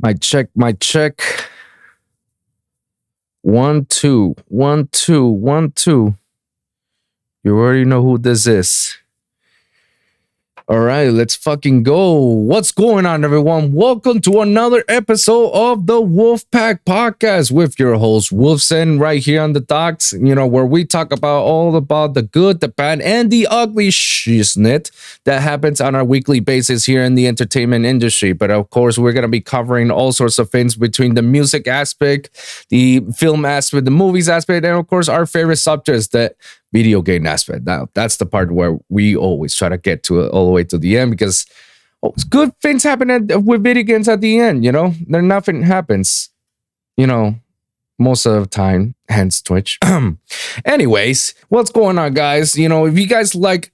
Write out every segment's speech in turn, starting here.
My check, my check. 1, 2, 1, 2, 1, 2. You already know who this is. All right, let's fucking go. What's going on, everyone? Welcome to another episode of the Wolfpack Podcast with your host, Wolfson, right here on the Docs, where we talk about all about the good, the bad, and the ugly shiznit that happens on a weekly basis here in the entertainment industry. But of course, we're going to be covering all sorts of things between the music aspect, the film aspect, the movies aspect, and of course, our favorite subjects, the video game aspect. Now, that's the part where we always try to get to it all the way to the end because good things happen with video games at the end, There nothing happens, most of the time, hence Twitch. Anyways, what's going on, guys? If you guys like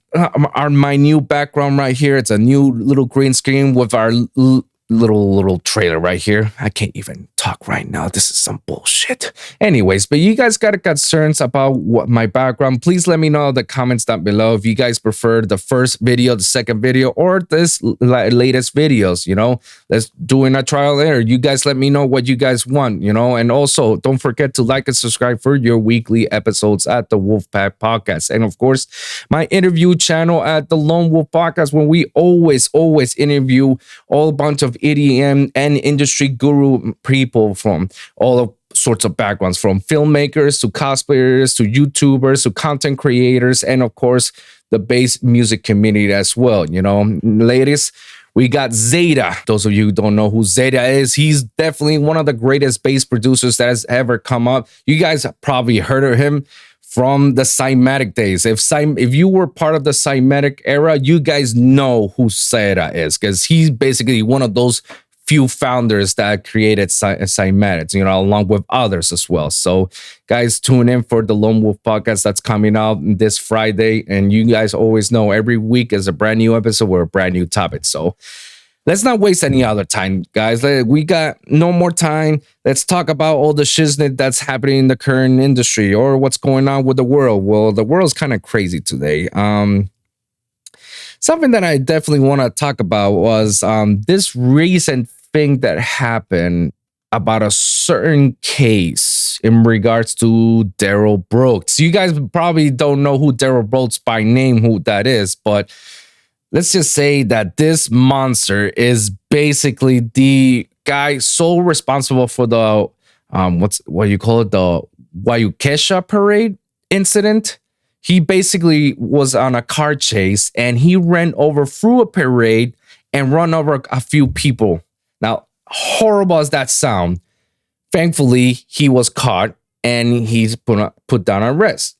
my new background right here, it's a new little green screen with our little trailer right here. I can't even talk right now. This is some bullshit. Anyways, but you guys got concerns about what my background, please let me know in the comments down below if you guys prefer the first video, the second video, or this latest videos. Let's do in a trial error. You guys let me know what you guys want, and also don't forget to like and subscribe for your weekly episodes at the Wolfpack Podcast, and of course my interview channel at the Lone Wolf Podcast, where we always interview all bunch of EDM and industry guru people from all sorts of backgrounds, from filmmakers to cosplayers to YouTubers to content creators, and of course the bass music community as well. Ladies, we got Zeta. Those of you who don't know who Zeta is, he's definitely one of the greatest bass producers that has ever come up. You guys have probably heard of him from the Cymatic days. If you were part of the Cymatic era, you guys know who Zeta is, because he's basically one of those few founders that created Cymatics, along with others as well. So guys, tune in for the Lone Wolf Podcast that's coming out this Friday. And you guys always know every week is a brand new episode with a brand new topic. So let's not waste any other time, guys. We got no more time. Let's talk about all the shiznit that's happening in the current industry or what's going on with the world. Well, the world's kind of crazy today. Something that I definitely want to talk about was this recent thing that happened about a certain case in regards to Darel Brooks. You guys probably don't know who Darel Brooks by name, who that is, but let's just say that this monster is basically the guy sole responsible for the what you call it, the Wayukesha parade incident. He basically was on a car chase and he ran over through a parade and run over a few people. Now, horrible as that sound, thankfully he was caught and he's put down arrest.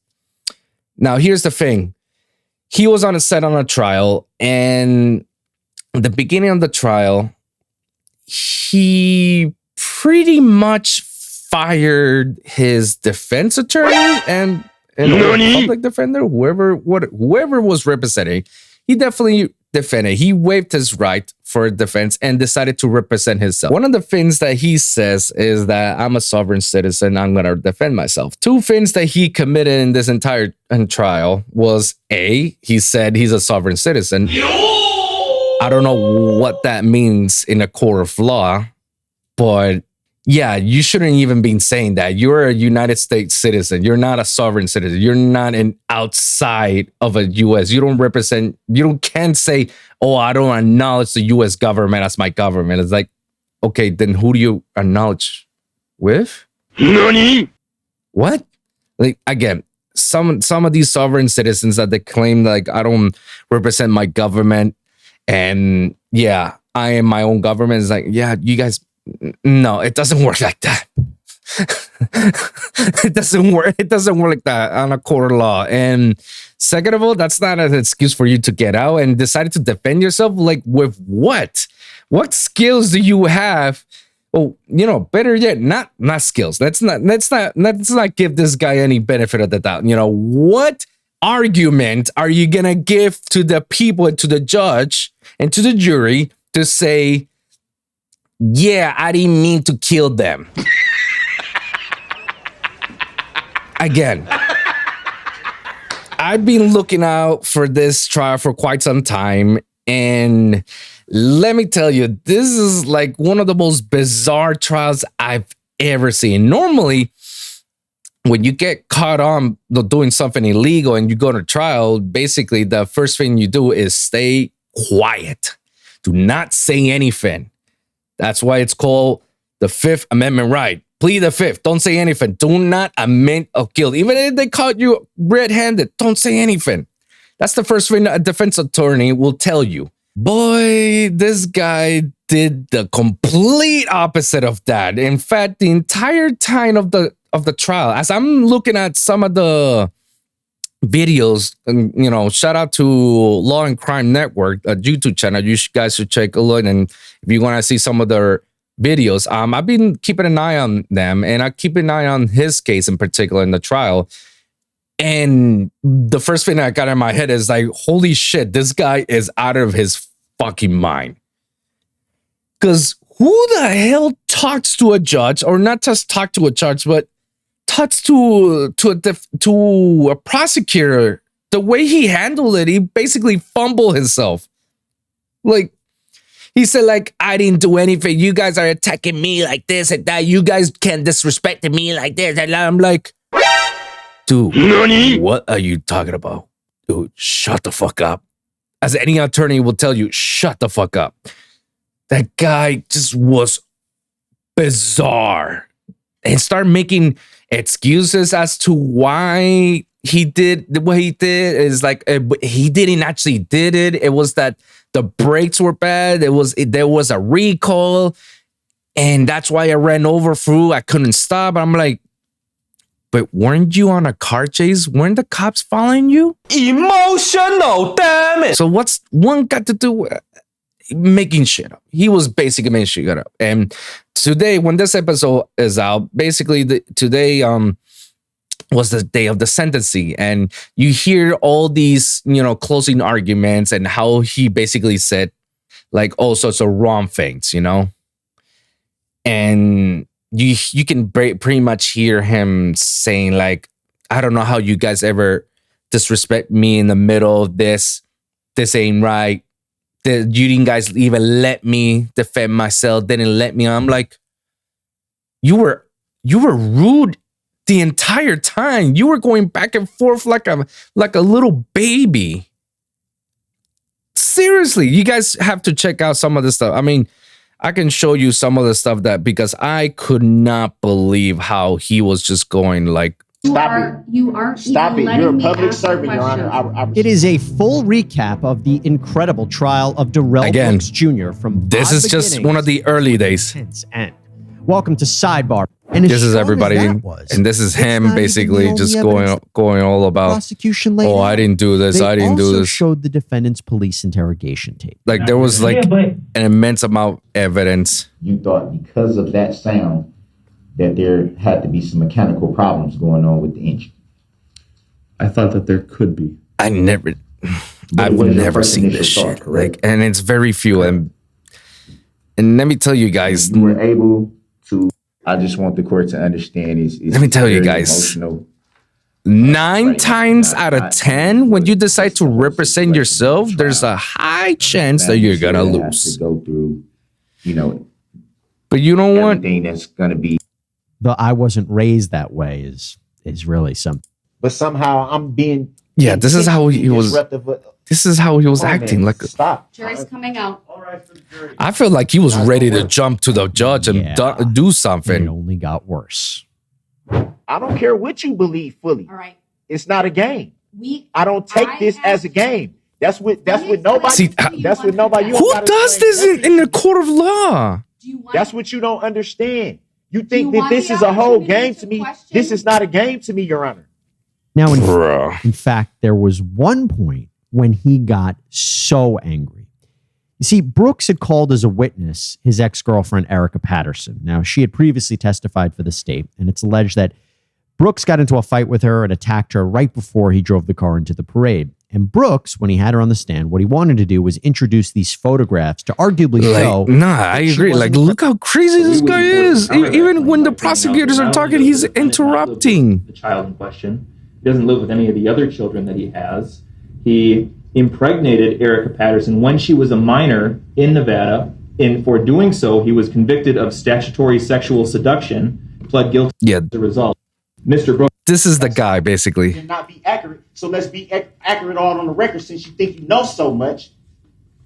Now, here's the thing. He was on a set on a trial, and at the beginning of the trial, he pretty much fired his defense attorney and public defender, whoever was representing. He definitely defended. He waived his right for defense and decided to represent himself. One of the things that he says is that I'm a sovereign citizen. I'm going to defend myself. Two things that he committed in this entire trial was A, he said he's a sovereign citizen. I don't know what that means in a court of law, but yeah, you shouldn't even be saying that. You're a United States citizen. You're not a sovereign citizen. You're not an outside of a U.S. Can't say, oh, I don't acknowledge the U.S. government as my government. It's like, okay, then who do you acknowledge with? Nani? What? Like, again, some of these sovereign citizens that they claim, like, I don't represent my government and yeah, I am my own government. It's like, yeah, you guys, no, it doesn't work like that. It doesn't work like that on a court of law. And second of all, that's not an excuse for you to get out and decide to defend yourself. Like, with what? What skills do you have? Oh, better yet, not skills. Let's not give this guy any benefit of the doubt. What argument are you gonna give to the people and to the judge and to the jury to say, yeah, I didn't mean to kill them? Again, I've been looking out for this trial for quite some time, And let me tell you, this is like one of the most bizarre trials I've ever seen. Normally, when you get caught on doing something illegal and you go to trial, basically the first thing you do is stay quiet. Do not say anything. That's why it's called the Fifth Amendment right. Plead the fifth. Don't say anything. Do not admit of guilt. Even if they caught you red-handed, don't say anything. That's the first thing a defense attorney will tell you. Boy, this guy did the complete opposite of that. In fact, the entire time of the trial, as I'm looking at some of the videos, you know, shout out to Law and Crime Network, a YouTube channel. You guys should check a look. And if you want to see some of their videos, I've been keeping an eye on them, and I keep an eye on his case in particular in the trial. And the first thing that got in my head is like, holy shit, this guy is out of his fucking mind. Because who the hell talks to a judge, or not just talk to a judge, but talks to a prosecutor? The way he handled it, he basically fumbled himself. Like, he said, like, I didn't do anything. You guys are attacking me like this and that. You guys can't disrespect me like this. And I'm like, dude, Nani? What are you talking about? Dude, shut the fuck up. As any attorney will tell you, shut the fuck up. That guy just was bizarre. And start making excuses as to why he did what he did. Is like, he didn't actually did it. It was that the brakes were bad. There was a recall. And that's why I ran over through. I couldn't stop. I'm like, but weren't you on a car chase? Weren't the cops following you? Emotional, damn it. So what's one got to do with making shit up? He was basically making shit up. And today, when this episode is out, basically today was the day of the sentencing. And you hear all these, you know, closing arguments and how he basically said like all sorts of wrong things, you know? And you can pretty much hear him saying like, I don't know how you guys ever disrespect me in the middle of this. This ain't right. You didn't guys even let me defend myself. Didn't let me. I'm like, you were rude the entire time. You were going back and forth like a little baby. Seriously, you guys have to check out some of this stuff. I mean, I can show you some of the stuff that, because I could not believe how he was just going like, You aren't. Stop it. You're a public servant, Your Honor. It is a full recap of the incredible trial of Darel Brooks Jr. from this is just one of the early days. End. Welcome to Sidebar. And this is everybody, and this is him basically just going all about prosecution. Oh, I didn't do this. I didn't do this. Showed the defendant's police interrogation tape. Like there was like an immense amount of evidence. You thought because of that sound that there had to be some mechanical problems going on with the engine. I thought that there could be. I've never seen this shit. Like, and it's very few. And let me tell you guys, you were able to. I just want the court to understand let me tell you guys, 9 times out of 10, when you decide to represent yourself, there's a high chance that you're gonna lose. To go through, you know, but you know what? Everything that's gonna be. The I wasn't raised that way is really something. But somehow I'm being. Yeah, this is how he was. This is how he was acting. Man, like stop. Jury's coming out. I feel like he was ready to jump to the judge and do something. It only got worse. I don't care what you believe fully. All right. It's not a game. I don't take this as a game. That's what nobody. See, that's what nobody. Who does this in the court of law? That's what you don't understand. You think that this is a whole game to me. This is not a game to me, Your Honor. Now, in fact, there was one point when he got so angry. You see, Brooks had called as a witness his ex-girlfriend, Erica Patterson. Now, she had previously testified for the state, and it's alleged that Brooks got into a fight with her and attacked her right before he drove the car into the parade. And Brooks, when he had her on the stand, what he wanted to do was introduce these photographs to arguably show. Nah, I agree. Like, look how crazy this guy is. Even when the prosecutors are talking, he's interrupting. The child in question. He doesn't live with any of the other children that he has. He impregnated Erica Patterson when she was a minor in Nevada. And for doing so, he was convicted of statutory sexual seduction, pled guilty as a result. Mr. Brooks. This is the guy, basically. Cannot be accurate. So let's be accurate all on the record since you think you know so much.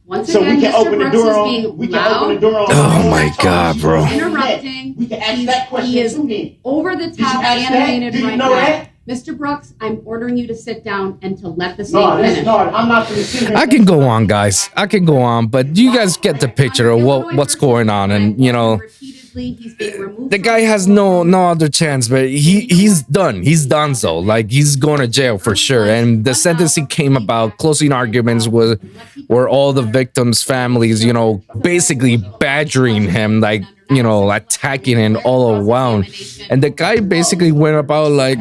Once So again, we can Mr. open the Brooks door is on. being We can loud. open the door on. Oh my God, bro. Interrupting. We can ask that question He is too then. over the Did you top ask that? animated Did you right know now. that? Mr. Brooks, I'm ordering you to sit down and to let the No, scene that's finish. not. I'm not going to sit here. I can go on, guys. I can go on, but you guys get the picture of what's going on, and you know, the guy has no other chance. But he's done. He's done so. Like he's going to jail for sure. And the sentencing came about. Closing arguments were all the victims' families, you know, basically badgering him, like, you know, attacking him all around. And the guy basically went about like,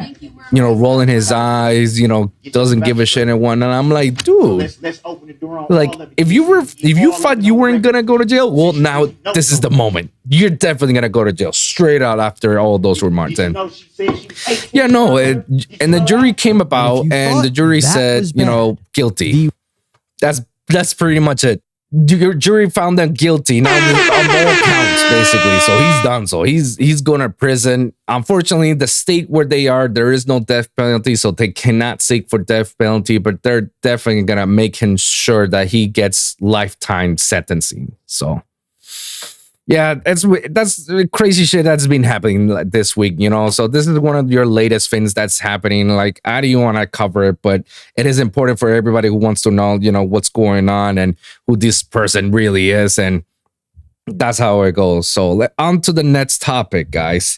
you know, rolling his eyes, you know, doesn't give a shit and whatnot. I'm like, dude, Let's open the door on. like if you thought you weren't gonna go to jail, well, now this is the moment. You're definitely gonna go to jail straight out after all those remarks. And yeah, no, and the jury came about, and the jury said, you know, guilty. That's pretty much it. Your jury found them guilty now on all counts, basically. So he's done. So he's going to prison. Unfortunately, the state where they are, there is no death penalty, so they cannot seek for death penalty. But they're definitely gonna make him sure that he gets lifetime sentencing. So yeah, that's crazy shit that's been happening this week, you know. So this is one of your latest things that's happening. Like, I don't want to cover it, but it is important for everybody who wants to know, you know, what's going on and who this person really is, and that's how it goes. So on to the next topic, guys.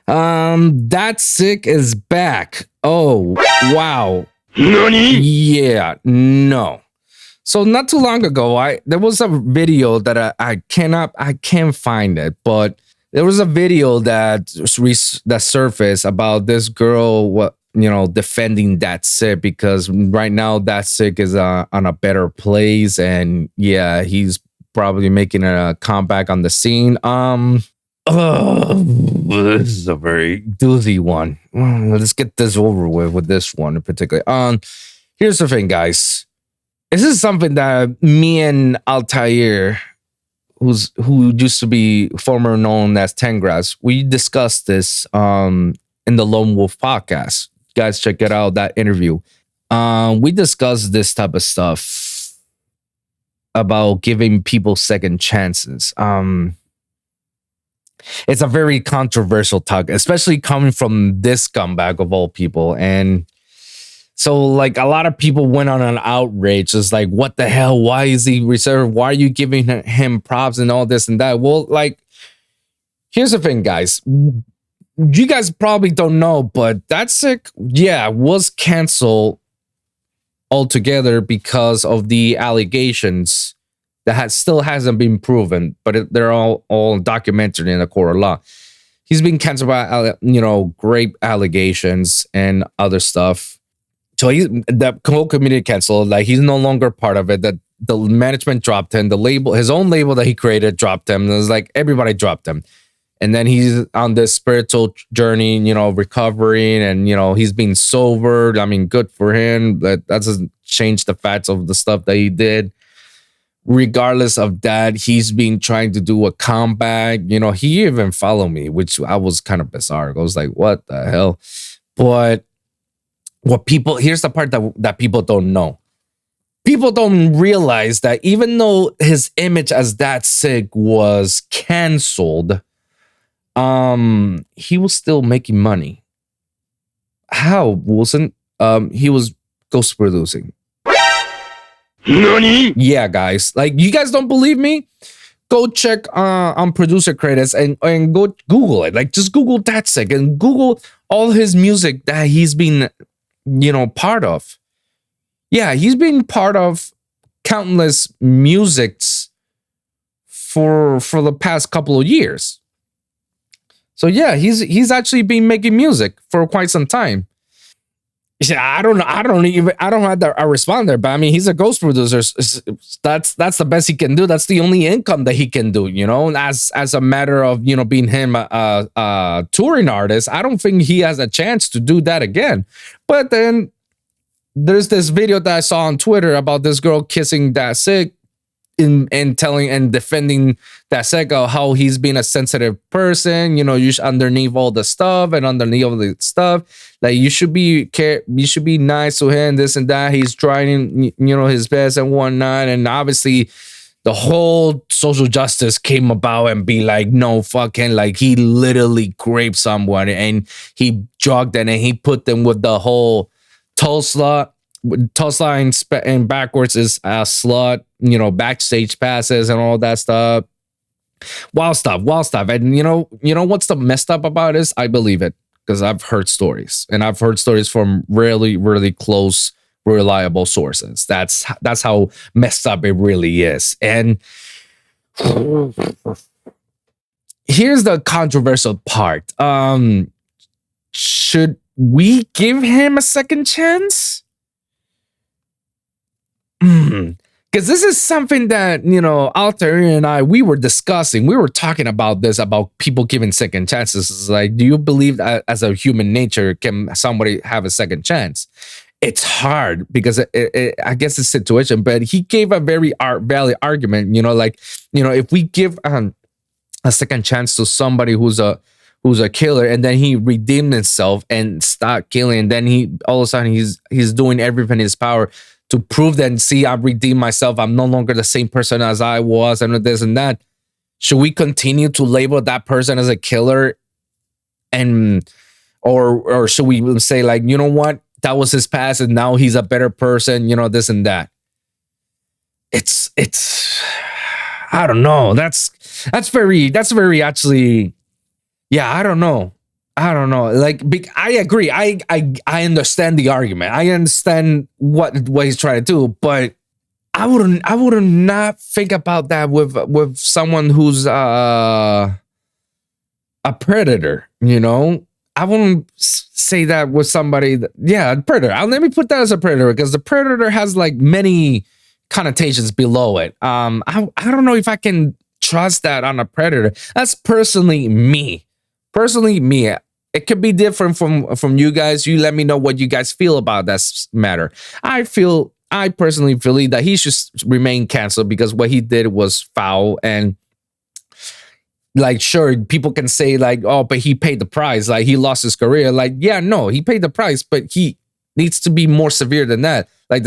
Datsik is back. Oh wow. Nani? Yeah, no. So not too long ago, there was a video that I can't find it, but there was a video that surfaced about this girl, defending Datsik, because right now Datsik is on a better place, and yeah, he's probably making a comeback on the scene. This is a very doozy one. Let's get this over with this one in particular. Here's the thing, guys. This is something that me and Altair, who used to be former known as Tengrass, we discussed this in the Lone Wolf podcast. Guys, check it out, that interview. We discussed this type of stuff about giving people second chances. It's a very controversial talk, especially coming from this scumbag of all people. And so, like, a lot of people went on an outrage. It's like, what the hell? Why is he reserved? Why are you giving him props and all this and that? Well, like, here's the thing, guys. You guys probably don't know, but Datsik, was canceled altogether because of the allegations that still hasn't been proven, but they're all documented in the court of law. He's been canceled by, rape allegations and other stuff. So the whole community canceled. Like, he's no longer part of it. That the management dropped him. The label, his own label that he created, dropped him. It was like everybody dropped him. And then he's on this spiritual journey, recovering, and he's being sober. I mean, good for him. That doesn't change the facts of the stuff that he did. Regardless of that, he's been trying to do a comeback. He even followed me, which I was kind of bizarre. I was like, what the hell? But here's the part that people don't know. People don't realize that even though his image as Datsik was canceled, he was still making money. How, Wilson? He was ghost producing. Nani? Yeah, guys. Like, you guys don't believe me? Go check on producer credits and go Google it. Like, just Google Datsik and Google all his music that he's been part of. Yeah, he's been part of countless musics for the past couple of years. So yeah, he's actually been making music for quite some time. Yeah, I don't have a respond there, but I mean, he's a ghost producer. That's the best he can do. That's the only income that he can do, as a matter of, being him a touring artist. I don't think he has a chance to do that again. But then there's this video that I saw on Twitter about this girl kissing Datsik and telling and defending Datsik of how he's being a sensitive person, you know, underneath all the stuff and underneath all the stuff, like you should be nice to him, this and that. He's trying, you know, his best and whatnot. And obviously the whole social justice came about and be like, no, fucking, like he literally raped someone and he jogged it and he put them with the whole Tulsa and backwards is a slut, you know, backstage passes and all that stuff. Wild stuff. And you know what's the messed up about this? I believe it because I've heard stories, and I've heard stories from really, really close, reliable sources. That's how messed up it really is. And here's the controversial part. Should we give him a second chance? Because this is something that, you know, Alter and I, we were discussing. We were talking about this, about people giving second chances. It's like, do you believe that as a human nature, can somebody have a second chance? It's hard because I guess the situation, but he gave a very valid argument, you know, like, you know, if we give a second chance to somebody who's a killer and then he redeemed himself and stopped killing, and then he all of a sudden he's doing everything in his power to prove that, see, I've redeemed myself. I'm no longer the same person as I was and this and that. Should we continue to label that person as a killer? And or should we say, like, you know what? That was his past and now he's a better person, you know, this and that. It's I don't know. That's very actually, yeah, I don't know. Like, I agree. I understand the argument. I understand what he's trying to do, but I wouldn't not think about that with someone who's a predator, you know? I wouldn't say that with somebody predator. Let me put that as a predator because the predator has like many connotations below it. I don't know if I can trust that on a predator. That's personally me. It could be different from you guys. You let me know what you guys feel about that matter. I personally believe that he should remain canceled because what he did was foul. And like, sure, people can say like, oh, but he paid the price. Like, he lost his career. Like, yeah, no, he paid the price, but he needs to be more severe than that. Like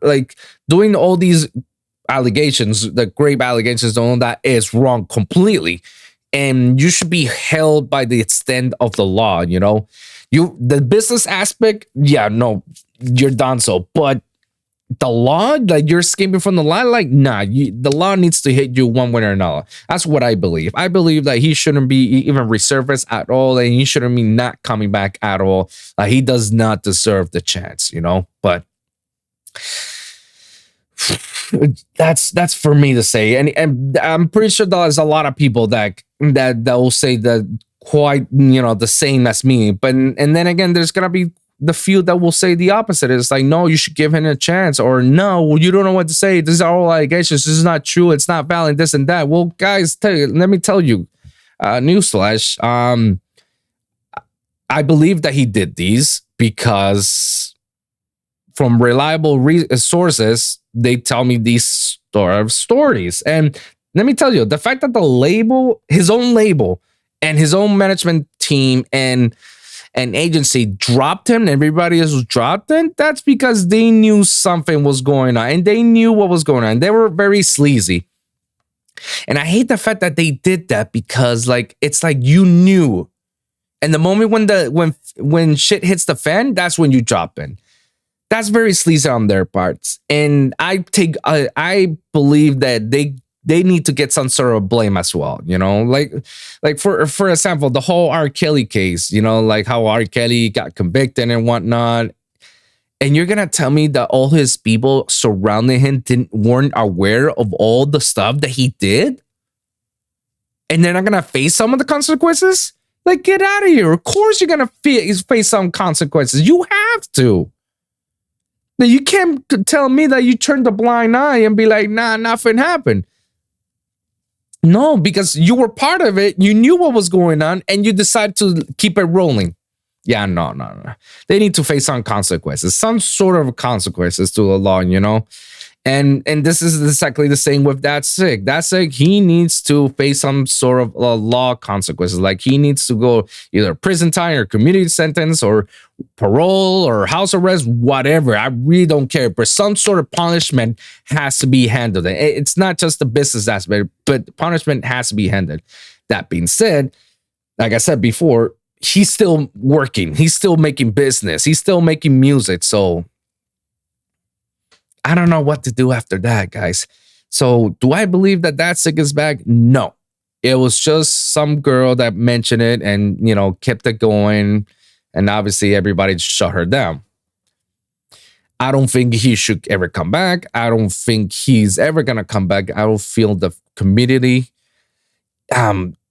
like doing all these allegations, the grave allegations, all that is wrong completely. And you should be held by the extent of the law, you know? The business aspect, yeah, no, you're done so. But the law, like you're escaping from the law, like, nah, the law needs to hit you one way or another. That's what I believe. I believe that he shouldn't be even resurfaced at all, and he shouldn't be not coming back at all. Like, he does not deserve the chance, you know? But that's for me to say. And I'm pretty sure there's a lot of people that will say that quite, you know, the same as me. But and then again, there's gonna be the few that will say the opposite. It's like, no, you should give him a chance, or no, you don't know what to say. These are all allegations. This is not true. It's not valid. This and that. Well, guys, let me tell you, newsflash. I believe that he did these because from reliable sources, they tell me these stories. And let me tell you, the fact that the label, his own label, and his own management team and agency dropped him, and everybody else was dropped him, that's because they knew something was going on, and they knew what was going on. They were very sleazy. And I hate the fact that they did that because, like, it's like you knew. And the moment when shit hits the fan, that's when you drop in. That's very sleazy on their parts. And I believe that they need to get some sort of blame as well, you know, like for example, the whole R. Kelly case, you know, like how R. Kelly got convicted and whatnot. And you're gonna tell me that all his people surrounding him weren't aware of all the stuff that he did, and they're not gonna face some of the consequences? Like, get out of here! Of course, you're gonna face some consequences. You have to. Now, you can't tell me that you turned a blind eye and be like, nah, nothing happened. No, because you were part of it. You knew what was going on and you decided to keep it rolling. Yeah, no. They need to face some consequences, some sort of consequences to the law, you know? And this is exactly the same with Datsik. Datsik, he needs to face some sort of law consequences. Like he needs to go either prison time or community sentence or parole or house arrest, whatever. I really don't care. But some sort of punishment has to be handled. It's not just the business aspect, but punishment has to be handled. That being said, like I said before, he's still working. He's still making business. He's still making music. So I don't know what to do after that, guys. So do I believe that Datsik is back? No. It was just some girl that mentioned it and, you know, kept it going. And obviously everybody shut her down. I don't think he should ever come back. I don't think he's ever going to come back. I don't feel the community,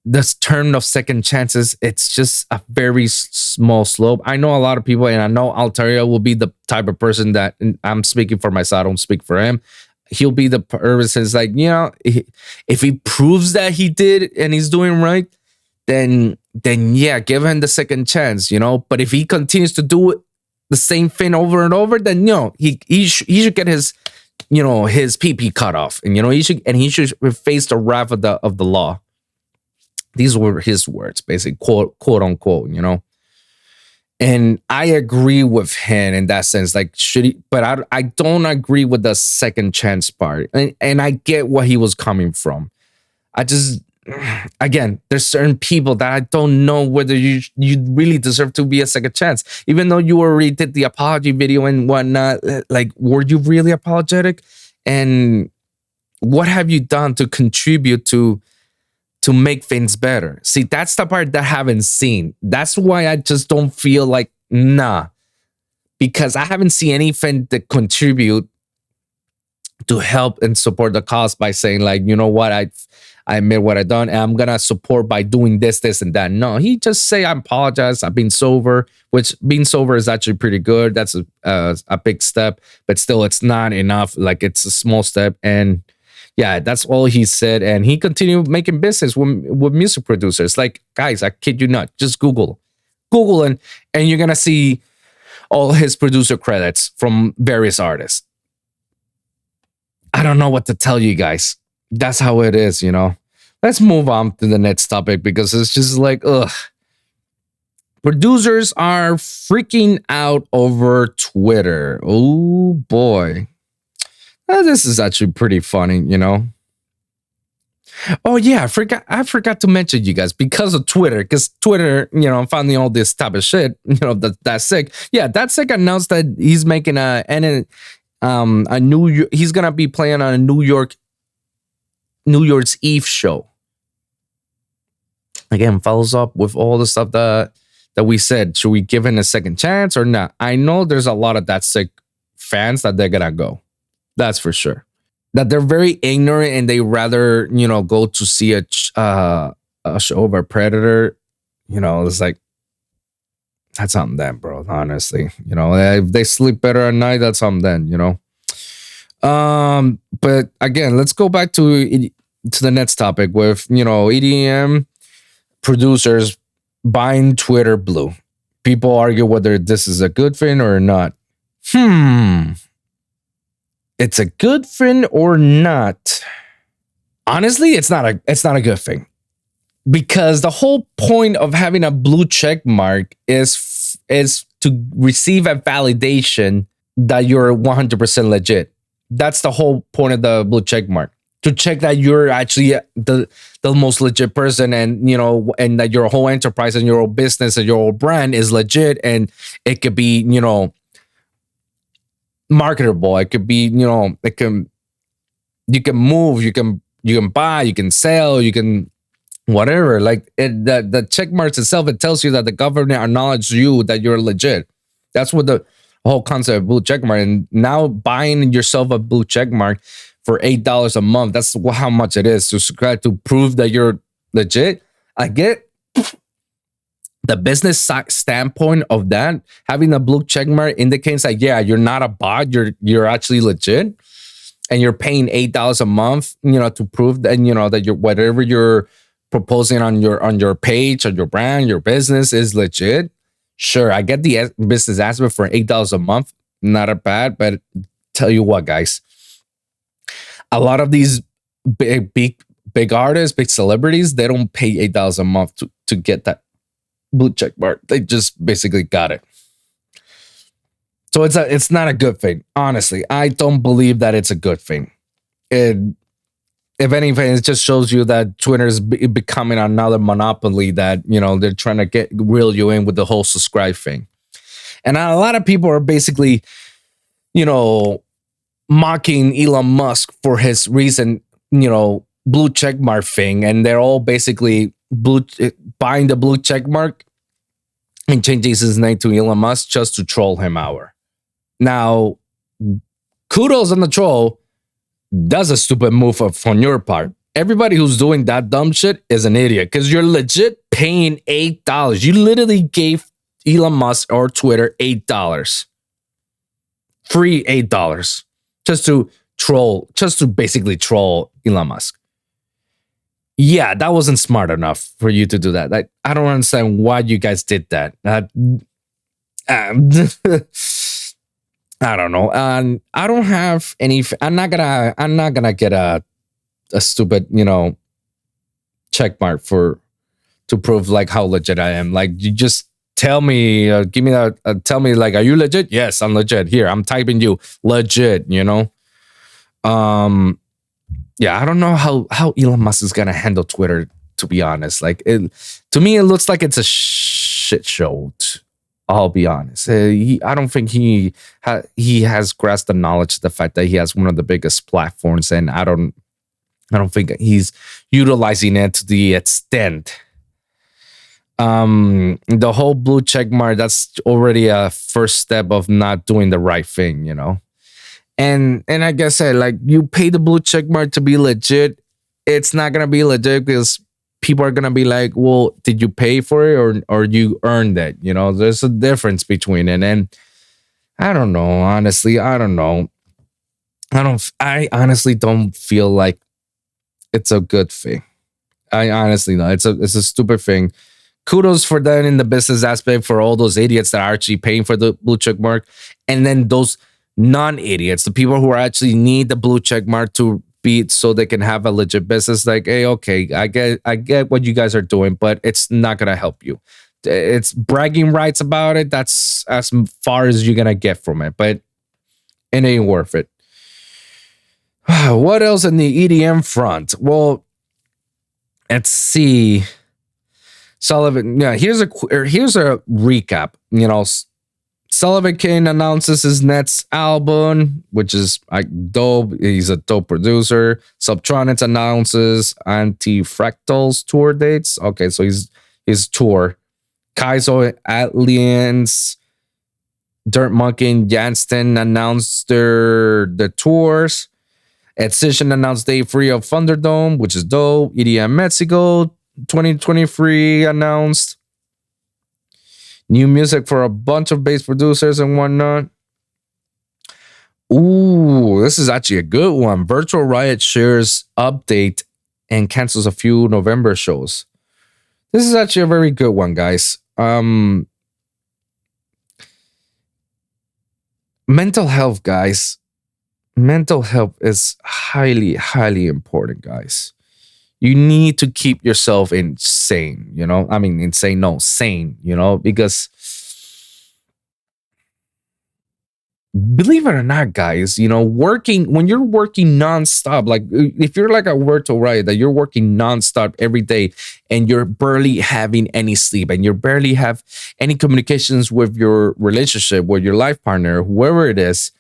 this term of second chances, it's just a very small slope. I know a lot of people, and I know Altaria will be the type of person that, I'm speaking for myself, I don't speak for him. He'll be the person that's like, you know, if he proves that he did and he's doing right, then yeah, give him the second chance, you know. But if he continues to do it, the same thing over and over, then you know, he should get his, you know, his PP cut off, and you know, he should face the wrath of the law. These were his words, basically, quote unquote, you know. And I agree with him in that sense, like, should he, but I don't agree with the second chance part. And I get what he was coming from. I just, again, there's certain people that I don't know whether you really deserve to be a second chance. Even though you already did the apology video and whatnot, like, were you really apologetic? And what have you done to contribute to make things better? See, that's the part that I haven't seen. That's why I just don't feel like, nah. Because I haven't seen anything that contribute to help and support the cause by saying, like, you know what, I admit what I done and I'm gonna support by doing this, and that. No, he just say, I apologize, I've been sober, which being sober is actually pretty good. That's a big step, but still it's not enough. Like, it's a small step. And yeah, that's all he said. And he continued making business with music producers. Like, guys, I kid you not, just Google and you're going to see all his producer credits from various artists. I don't know what to tell you guys. That's how it is, you know. Let's move on to the next topic because it's just like, ugh. Producers are freaking out over Twitter. Oh, boy. This is actually pretty funny, you know. Oh yeah, I forgot to mention you guys because of Twitter, because Twitter, you know, finding all this type of shit, you know, that's sick. Yeah, Datsik announced that he's making he's gonna be playing on a New Year's Eve show. Again, follows up with all the stuff that we said. Should we give him a second chance or not? I know there's a lot of Datsik fans that they're gonna go. That's for sure. That they're very ignorant and they rather, you know, go to see a show of a Predator. You know, it's like, that's something then, bro. Honestly, you know, if they sleep better at night, that's something then, you know. But again, let's go back to the next topic with, you know, EDM producers buying Twitter blue. People argue whether this is a good thing or not. It's a good thing or not? Honestly, it's not a good thing. Because the whole point of having a blue check mark is to receive a validation that you're 100% legit. That's the whole point of the blue check mark. To check that you're actually the most legit person, and you know, and that your whole enterprise and your whole business and your whole brand is legit, and it could be, you know, marketable. It could be, you know, you can move, you can buy, you can sell, you can whatever. Like the check marks itself, it tells you that the government acknowledges you, that you're legit. That's what the whole concept of blue check mark. And now buying yourself a blue check mark for $8 a month, that's how much it is to subscribe to prove that you're legit. I get the business standpoint of that. Having a blue check mark indicates that, yeah, you're not a bot, you're actually legit, and you're paying $8 a month, you know, to prove that, you know, that you're, whatever you're proposing on your page, on your brand, your business is legit. Sure, I get the business aspect for $8 a month. Not a bad, but tell you what, guys. A lot of these big artists, big celebrities, they don't pay $8 a month to get that blue check mark. They just basically got it. So it's not a good thing. Honestly, I don't believe that it's a good thing. If anything, it just shows you that Twitter is becoming another monopoly that, they're trying to reel you in with the whole subscribe thing. And a lot of people are basically, mocking Elon Musk for his recent, blue check mark thing. And they're all basically buying the blue check mark and changing his name to Elon Musk just to troll him out. Now, kudos on the troll. That's a stupid move on your part. Everybody who's doing that dumb shit is an idiot because you're legit paying $8. You literally gave Elon Musk or Twitter $8. Free $8 just to basically troll Elon Musk. Yeah, that wasn't smart enough for you to do that. I don't understand why you guys did that. I don't know. I don't have any. I'm not gonna get a stupid, check mark to prove like how legit I am. Like, you just tell me, give me that. Tell me, like, are you legit? Yes, I'm legit. Here, I'm typing you legit. Yeah, I don't know how Elon Musk is gonna handle Twitter. To be honest, like, to me, it looks like it's a shit show. I'll be honest. I don't think he has grasped the knowledge of the fact that he has one of the biggest platforms, and I don't think he's utilizing it to the extent. The whole blue check mark, that's already a first step of not doing the right thing, And like I said, like, you pay the blue check mark to be legit. It's not gonna be legit because people are gonna be like, well, did you pay for it or you earned it? There's a difference between it. And I don't know, honestly. I don't know. I honestly don't feel like it's a good thing. I honestly know it's a stupid thing. Kudos for that in the business aspect for all those idiots that are actually paying for the blue check mark. And then those non-idiots, the people who actually need the blue check mark to be so they can have a legit business. Like, hey, okay, I get what you guys are doing, but it's not gonna help you. It's bragging rights about it. That's as far as you're gonna get from it, but it ain't worth it. What else in the EDM front? Well, let's see. Sullivan, yeah, here's a recap. Sullivan King announces his next album, which is dope. He's a dope producer. Subtronics announces Anti-Fractals tour dates. Okay, so his tour. Kaizo, Aliens, Dirt Monkey, and Janston announced their tours. Excision announced day 3 of Thunderdome, which is dope. EDM Mexico 2023 announced. New music for a bunch of bass producers and whatnot. Ooh, this is actually a good one. Virtual Riot shares update and cancels a few November shows. This is actually a very good one, guys. Mental health, guys. Mental health is highly, highly important, guys. You need to keep yourself sane, sane, because believe it or not, guys, when you're working nonstop, like if you're like a Virtual Riot, that you're working nonstop every day and you're barely having any sleep and you barely have any communications with your relationship, with your life partner, whoever it is,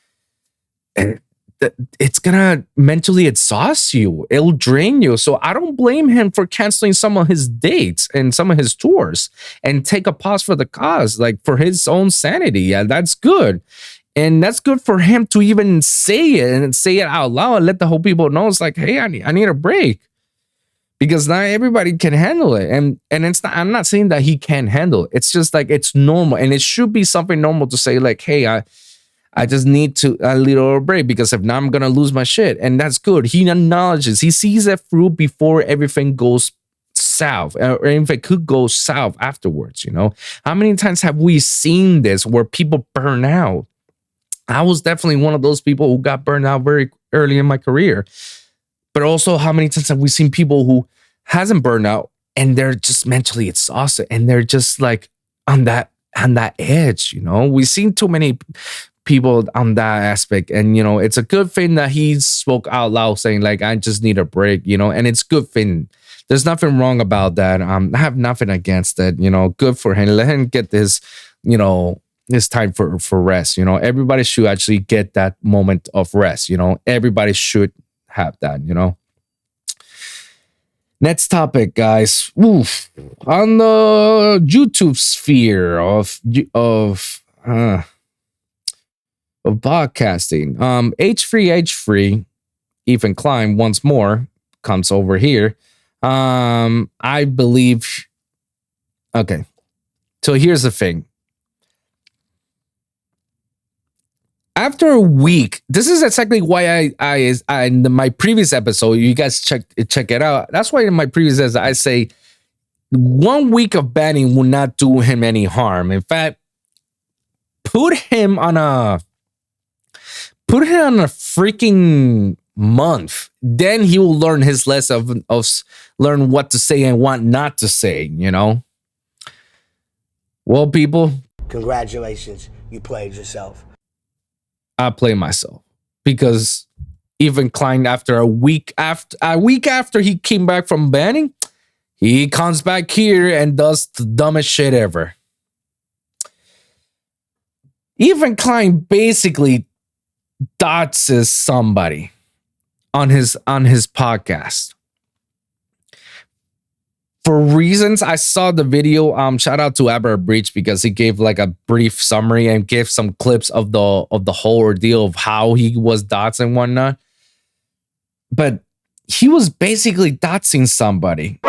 it's gonna mentally exhaust you. It'll drain you. So I don't blame him for canceling some of his dates and some of his tours and take a pause for the cause, like for his own sanity. Yeah, that's good. And that's good for him to even say it and say it out loud and let the whole people know. It's like, hey, I need a break. Because not everybody can handle it. And it's not, I'm not saying that he can't handle it. It's just like, it's normal. And it should be something normal to say like, hey, I just need a little break because if not, I'm going to lose my shit. And that's good. He acknowledges, he sees it through before everything goes south, or if it could go south afterwards, you know? How many times have we seen this where people burn out? I was definitely one of those people who got burned out very early in my career. But also, how many times have we seen people who hasn't burned out and they're just mentally exhausted and they're just like on that edge, you know? We've seen too many people on that aspect, and you know, it's a good thing that he spoke out loud saying like, I just need a break, you know, and it's good thing. There's nothing wrong about that. I have nothing against it, you know. Good for him. Let him get this, you know, this time for rest, you know. Everybody should actually get that moment of rest, you know. Everybody should have that, you know. Next topic, guys. Oof. On the YouTube sphere of podcasting, H3H3 Ethan Klein once more comes over here. I believe. Okay, so here's the thing. After a week, this is exactly why I in my previous episode, you guys check it out. That's why in my previous episode, I say 1 week of banning will not do him any harm. In fact, put him on a freaking month. Then he will learn his lesson of learn what to say and what not to say, you know? Well, people, congratulations, you played yourself. I play myself because Ethan Klein, after a week after he came back from banning, he comes back here and does the dumbest shit ever. Ethan Klein basically doxes somebody on his podcast. For reasons, I saw the video. Shout out to Ep3 Darrel because he gave like a brief summary and gave some clips of the whole ordeal of how he was doxing and whatnot. But he was basically doxing somebody.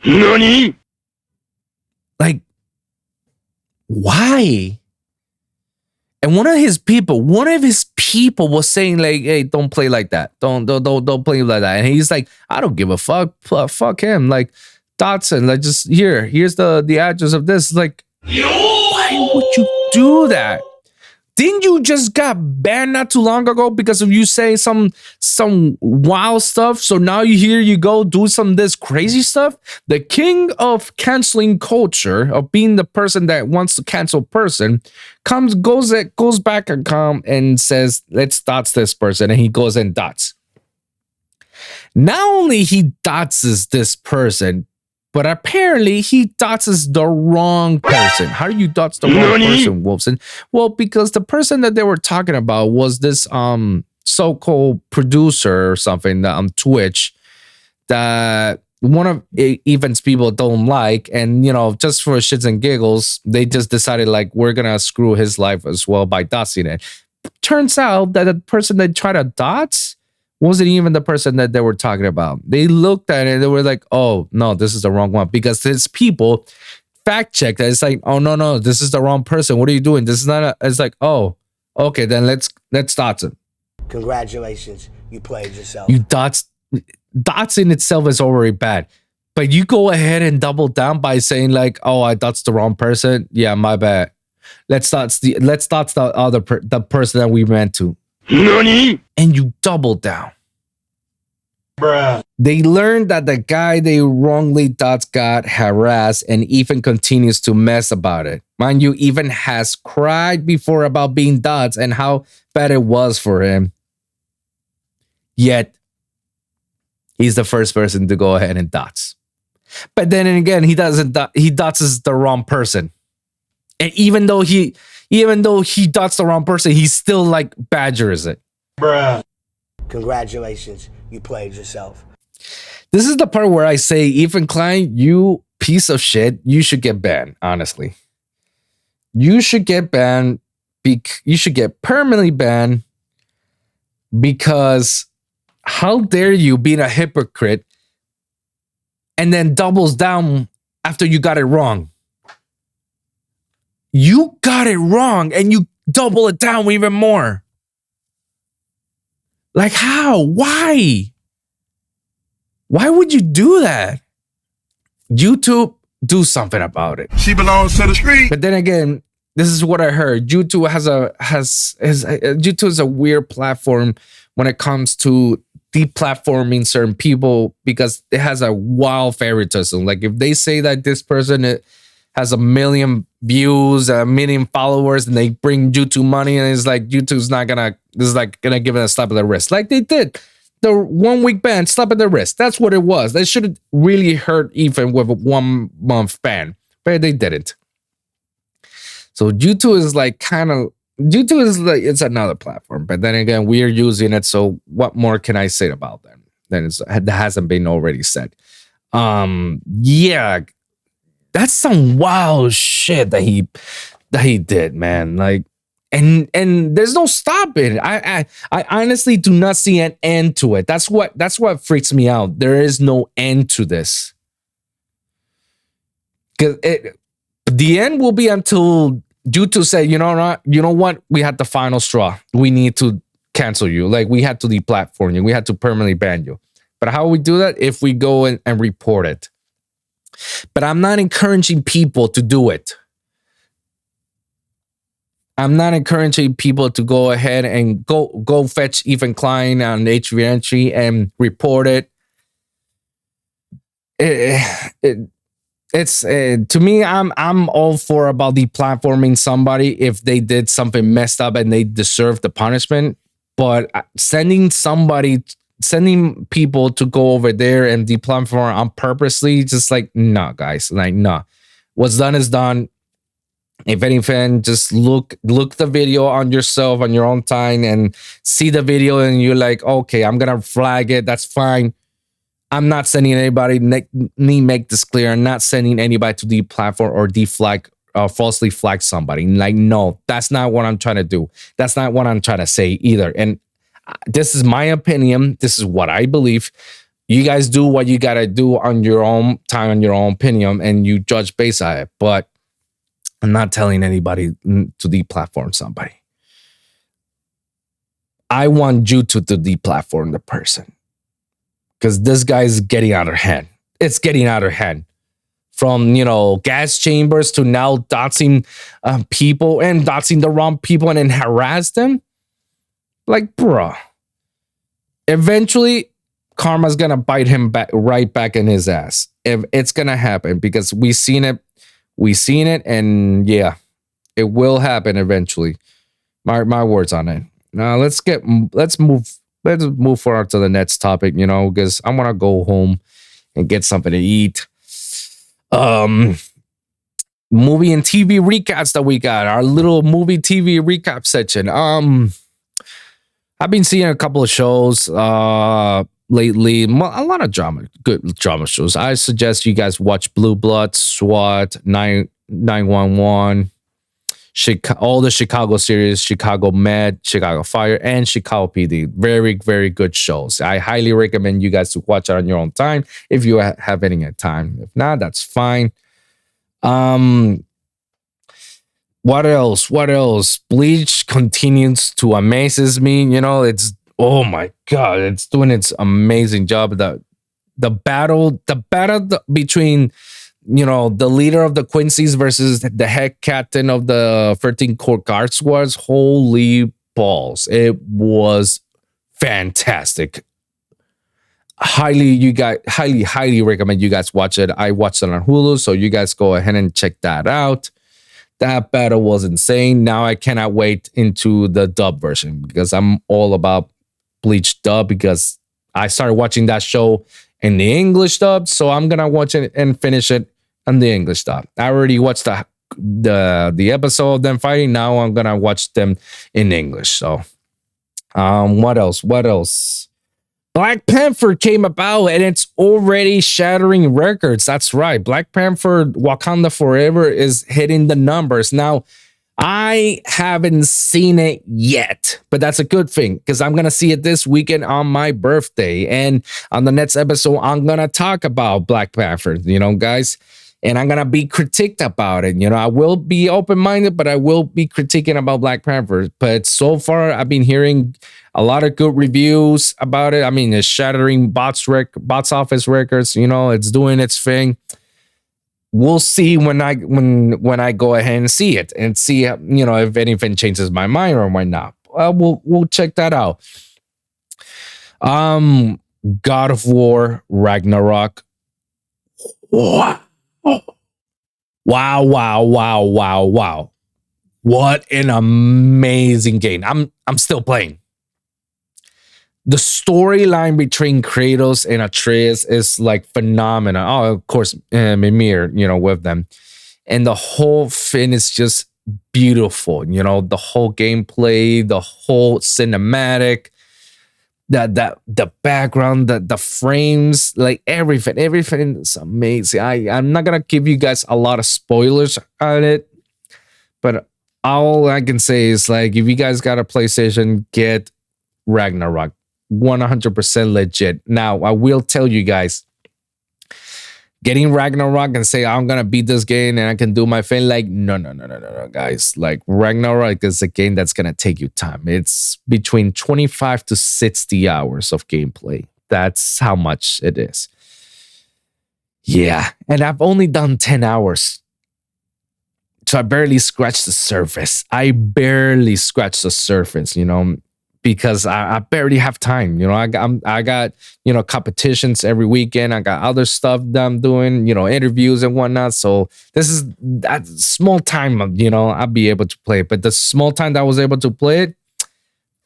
NANI? Like, why? And one of his people was saying like, "Hey, don't play like that. Don't play like that." And he's like, "I don't give a fuck. Fuck him. Like, Dotson. Like, just here's the address of this." Like, why would you do that? Didn't you just got banned not too long ago because of you saying some wild stuff? So now you go do some of this crazy stuff. The king of canceling culture, of being the person that wants to cancel person, goes back and says, "Let's dox this person," and he goes and dots. Not only he doxes this person, but apparently he doxes the wrong person. How do you dox the wrong person, Wolfson? Well, because the person that they were talking about was this so-called producer or something on Twitch that one of Ethan's people don't like, and you know, just for shits and giggles, they just decided like, we're gonna screw his life as well by doxing it. Turns out that the person they tried to dox wasn't even the person that they were talking about. They looked at it and they were like, "Oh no, this is the wrong one," because his people fact checked that. It's like, "Oh no, this is the wrong person. What are you doing? This is not." It's like, "Oh, okay, then let's dox it." Congratulations, you played yourself. You doxing itself is already bad, but you go ahead and double down by saying like, "Oh, I doxed the wrong person. Yeah, my bad. Let's dox the other the person that we meant to." NANI? And you double down. Bruh. They learned that the guy they wrongly doxed got harassed, and Ethan continues to mess about it. Mind you, Ethan has cried before about being doxed and how bad it was for him. Yet, he's the first person to go ahead and dox. But then again, he doxes the wrong person. And even though he doxed the wrong person, he still like badgers it. Bruh. Congratulations, you played yourself. This is the part where I say, Ethan Klein, you piece of shit, you should get banned, honestly. You should get banned. You should get permanently banned, because how dare you being a hypocrite and then doubles down after you got it wrong. You got it wrong and you double it down even more. Like how? Why? Why would you do that? YouTube, do something about it. She belongs to the street. But then again, this is what I heard. YouTube YouTube is a weird platform when it comes to deplatforming certain people because it has a wild favoritism. Like if they say that this person has 1 million views, 1 million followers, and they bring YouTube money, and it's like YouTube's not gonna, this is like gonna give it a slap of the wrist, like they did the 1 week ban, slap of the wrist. That's what it was. They should have really hurt Ethan with a 1 month ban, but they didn't. So YouTube is like YouTube is like, it's another platform, but then again, we are using it. So what more can I say about them? That hasn't been already said. Yeah, that's some wild shit that he did, man. Like, and there's no stopping. I honestly do not see an end to it. That's what freaks me out. There is no end to this. Because the end will be until YouTube say, you know what? We had the final straw. We need to cancel you. Like we had to deplatform you. We had to permanently ban you. But how we do that? If we go and report it. But I'm not encouraging people to do it. I'm not encouraging people to go ahead and go fetch Ethan Klein on H3H3 and report it. It's to me, I'm all for about deplatforming somebody if they did something messed up and they deserve the punishment. But sending people to go over there and deplatform on purposely, just like, nah, guys, like, nah. What's done is done. If anything, just look the video on yourself on your own time and see the video, and you're like, okay, I'm gonna flag it. That's fine. I'm not sending anybody. Let me make this clear. I'm not sending anybody to deplatform or deflag, falsely flag somebody. Like, no, that's not what I'm trying to do. That's not what I'm trying to say either. And this is my opinion. This is what I believe. You guys do what you gotta do on your own time, on your own opinion, and you judge based on it. But I'm not telling anybody to deplatform somebody. I want you to deplatform the person. Because this guy is getting out of hand. It's getting out of hand. From, gas chambers to now doxing people and doxing the wrong people and then harass them. Like, bro. Eventually, karma's going to bite him right back in his ass. It's going to happen because we've seen it. And yeah, it will happen eventually. My words on it. Now, let's move forward to the next topic, because I want to go home and get something to eat. Movie and TV recaps that we got, our little movie TV recap section. I've been seeing a couple of shows lately, a lot of good drama shows. I suggest you guys watch Blue Bloods, SWAT, 911, all the Chicago series, Chicago Med, Chicago Fire, and Chicago PD. Very, very good shows. I highly recommend you guys to watch it on your own time if you have any time. If not, that's fine. What else? Bleach continues to amazes me. It's, oh my God, it's doing its amazing job. The battle between the leader of the Quincy's versus the head captain of the 13 Court Guards was holy balls. It was fantastic. Highly recommend you guys watch it. I watched it on Hulu, so you guys go ahead and check that out. That battle was insane. Now I cannot wait into the dub version because I'm all about Bleach dub because I started watching that show in the English dub, so I'm gonna watch it and finish it on the English dub. I already watched the episode of them fighting. Now I'm gonna watch them in English. So, what else? Black Panther came about and it's already shattering records. That's right. Black Panther Wakanda Forever is hitting the numbers. Now, I haven't seen it yet, but that's a good thing because I'm going to see it this weekend on my birthday. And on the next episode, I'm going to talk about Black Panther, guys. And I'm going to be critiqued about it. I will be open-minded, but I will be critiquing about Black Panther. But so far, I've been hearing a lot of good reviews about it. I mean, it's shattering box office records. It's doing its thing. we'll see when I go ahead and see it and see, if anything changes my mind or why not. We'll check that out. God of War Ragnarok. Wow. Wow. What an amazing game. I'm still playing. The storyline between Kratos and Atreus is like phenomenal. Oh, of course, Mimir, with them. And the whole thing is just beautiful. The whole gameplay, the whole cinematic, the background, the frames, like everything is amazing. I'm not gonna give you guys a lot of spoilers on it, but all I can say is, like, if you guys got a PlayStation, get Ragnarok. 100% legit. Now, I will tell you guys, getting Ragnarok and say I'm gonna beat this game and I can do my thing, like, no, guys. Like, Ragnarok is a game that's gonna take you time. It's between 25 to 60 hours of gameplay. That's how much it is. Yeah, and I've only done 10 hours. So I barely scratched the surface. Because I barely have time. I got competitions every weekend. I got other stuff that I'm doing, interviews and whatnot. So this is that small time, I'll be able to play it. But the small time that I was able to play it,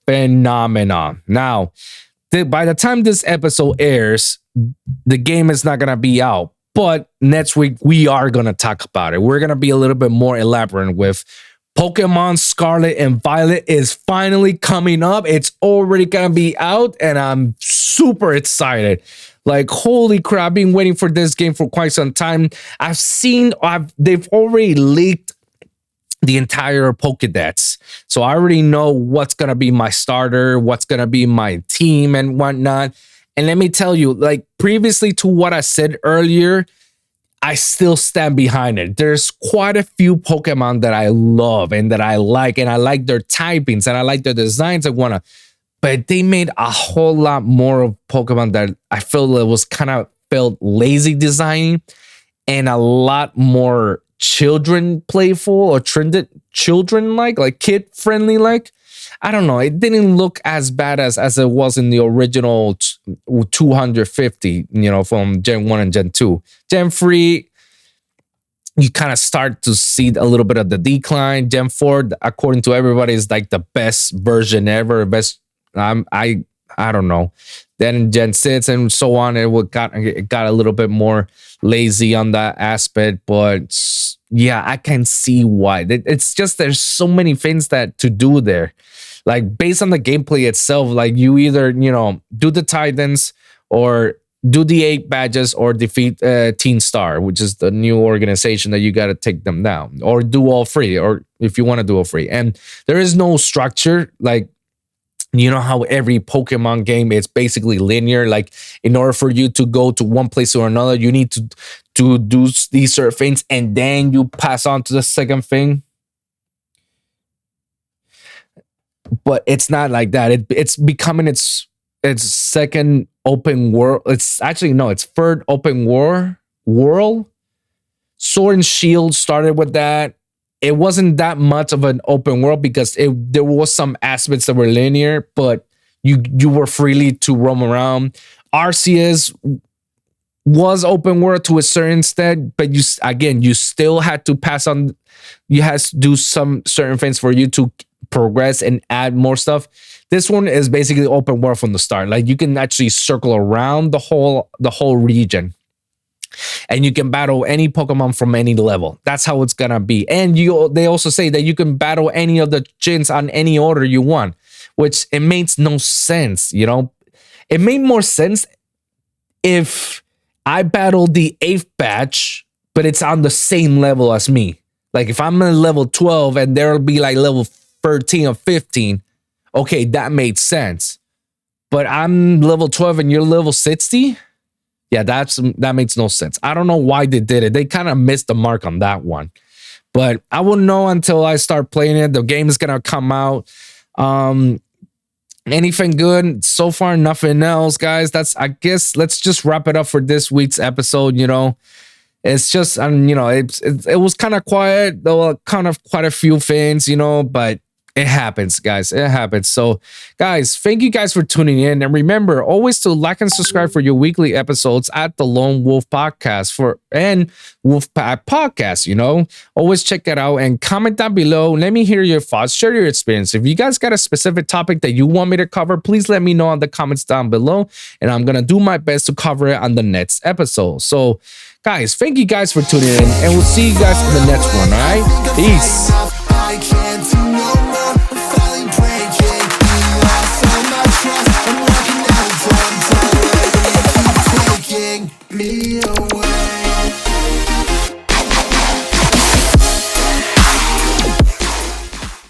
phenomenal. Now, by the time this episode airs, the game is not going to be out. But next week, we are going to talk about it. We're going to be a little bit more elaborate with Pokemon Scarlet and Violet is finally coming up. It's already going to be out, and I'm super excited. Like, holy crap, I've been waiting for this game for quite some time. They've already leaked the entire Pokédex. So I already know what's going to be my starter, what's going to be my team and whatnot. And let me tell you, like, previously to what I said earlier, I still stand behind it. There's quite a few Pokemon that I love and that I like their typings and I like their designs and whatnot. But they made a whole lot more of Pokemon that I feel it was felt lazy designing and a lot more children playful or trended children like kid friendly like. I don't know. It didn't look as bad as it was in the original 250, from Gen 1 and Gen 2. Gen 3, you kind of start to see a little bit of the decline. Gen 4, according to everybody, is like the best version ever. I don't know. Then in Gen 6 and so on, it got a little bit more lazy on that aspect. But yeah, I can see why. It's just there's so many things to do there. Like, based on the gameplay itself, like, you either, do the Titans or do the 8 badges or defeat Teen Star, which is the new organization that you got to take them down, or do all 3, or if you want to do all 3. And there is no structure. Like, how every Pokemon game is basically linear. Like, in order for you to go to one place or another, you need to do these certain things, and then you pass on to the second thing. But it's not like that. It's becoming its second open world. It's third open world. Sword and Shield started with that. It wasn't that much of an open world because there was some aspects that were linear, but you were freely to roam around. Arceus was open world to a certain extent, but you still had to pass on. You had to do some certain things for you to progress and add more stuff. This one is basically open world from the start. Like, you can actually circle around the whole region, and you can battle any Pokemon from any level. That's how it's gonna be. And they also say that you can battle any of the gyms on any order you want, which it makes no sense. It made more sense if I battled the 8th batch, but it's on the same level as me. Like, if I'm at level 12 and there'll be like level 13 or 15, okay, that made sense. But I'm level 12 and you're level 60? Yeah, that makes no sense. I don't know why they did it. They kind of missed the mark on that one. But I won't know until I start playing it. The game is going to come out. Anything good? So far, nothing else, guys. I guess let's just wrap it up for this week's episode, It's just, you know, it was kind of quiet. There were kind of quite a few things, you know, but it happens, guys. It happens. So, guys, thank you guys for tuning in. And remember, always to like and subscribe for your weekly episodes at the Lone Wolf Podcast and Wolfpack Podcast, you know. Always check it out and comment down below. Let me hear your thoughts. Share your experience. If you guys got a specific topic that you want me to cover, please let me know in the comments down below. And I'm going to do my best to cover it on the next episode. So, guys, thank you guys for tuning in. And we'll see you guys in the next one, all right? Peace.